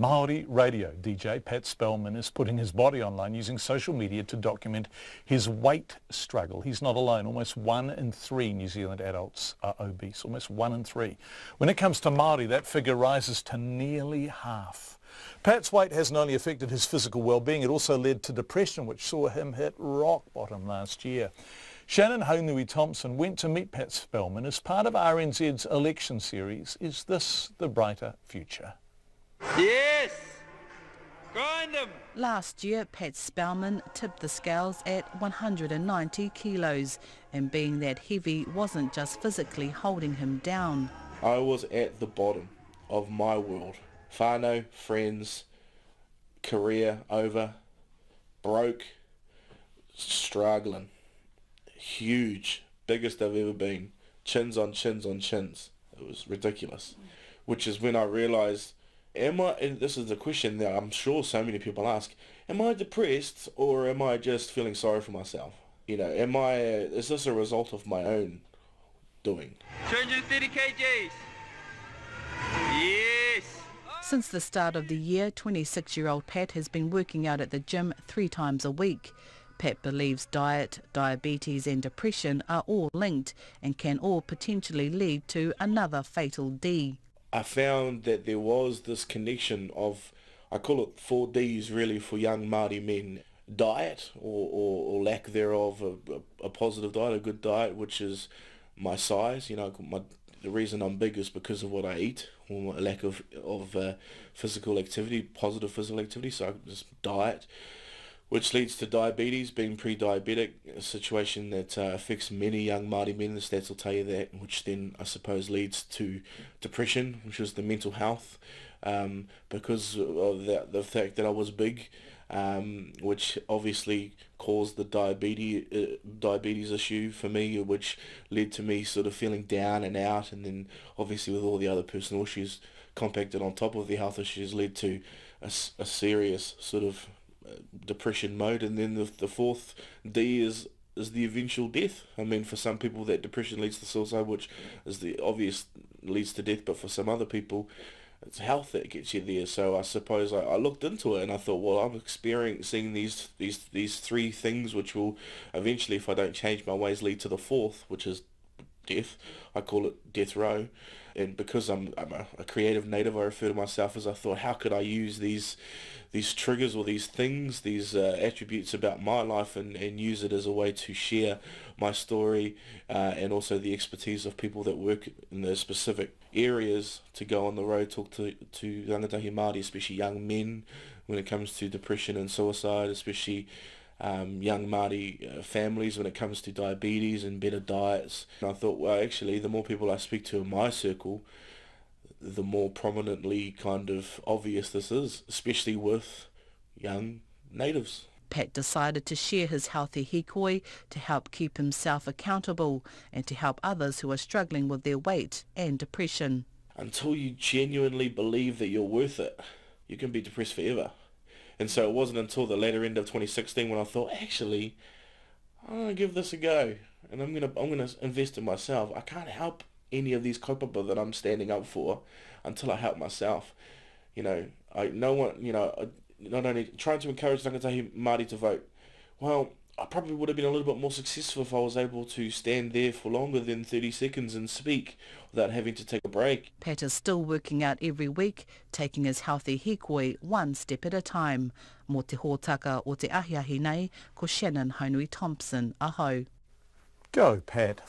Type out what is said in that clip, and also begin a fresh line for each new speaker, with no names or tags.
Maori Radio DJ Pat Spellman is putting his body online using social media to document his weight struggle. He's not alone. Almost 1 in 3 New Zealand adults are obese. Almost 1 in 3. When it comes to Maori, that figure rises to nearly half. Pat's weight hasn't only affected his physical well-being, it also led to depression, which saw him hit rock bottom last year. Shannon Haunui Thompson went to meet Pat Spellman as part of RNZ's election series, Is This the Brighter Future?
Yes! Grind 'em!
Last year, Pat Spellman tipped the scales at 190 kilos, and being that heavy wasn't just physically holding him down.
I was at the bottom of my world. Whānau, friends, career over, broke, struggling. Huge, biggest I've ever been. Chins on chins on chins. It was ridiculous. Which is when I realised, and this is the question that I'm sure so many people ask, am I depressed or am I just feeling sorry for myself? You know, is this a result of my own doing?
230 kgs! Yes!
Since the start of the year, 26-year-old Pat has been working out at the gym 3 times a week. Pat believes diet, diabetes and depression are all linked and can all potentially lead to another fatal D.
I found that there was this connection of, I call it 4 Ds really for young Māori men. Diet, or lack thereof, a positive diet, a good diet, which is my size. You know, the reason I'm big is because of what I eat, or a lack of physical activity, positive physical activity, so just diet. Which leads to diabetes, being pre-diabetic, a situation that affects many young Māori men, the stats will tell you that, which then I suppose leads to depression, which is the mental health, because of the fact that I was big, which obviously caused the diabetes issue for me, which led to me sort of feeling down and out, and then obviously with all the other personal issues compacted on top of the health issues led to a serious sort of depression mode. And then the 4th D is the eventual death. I mean, for some people that depression leads to suicide, which is the obvious leads to death, but for some other people it's health that gets you there. So I suppose I looked into it and I thought, well, I'm experiencing these 3 things which will eventually, if I don't change my ways, lead to the 4th, which is death. I call it death row. And because I'm a creative native, I refer to myself as, I thought, how could I use these triggers or these things, these attributes about my life and use it as a way to share my story and also the expertise of people that work in those specific areas, to go on the road, talk to rangatahi Māori, especially young men, when it comes to depression and suicide, especially young Māori families when it comes to diabetes and better diets. And I thought, well, actually, the more people I speak to in my circle, the more prominently kind of obvious this is, especially with young natives.
Pat decided to share his healthy hikoi to help keep himself accountable and to help others who are struggling with their weight and depression.
Until you genuinely believe that you're worth it, you can be depressed forever. And so it wasn't until the latter end of 2016 when I thought, actually, I'm going to give this a go, and I'm going to invest in myself. I can't help any of these kaupapa that I'm standing up for until I help myself. You know, not only trying to encourage rangatahi Māori to vote. Well, I probably would have been a little bit more successful if I was able to stand there for longer than 30 seconds and speak without having to take a break.
Pat is still working out every week, taking his healthy hikoi 1 step at a time. Mō te hōtaka o te ahiahi nei, ko Shannon Haunui Thompson, ahau.
Go, Pat.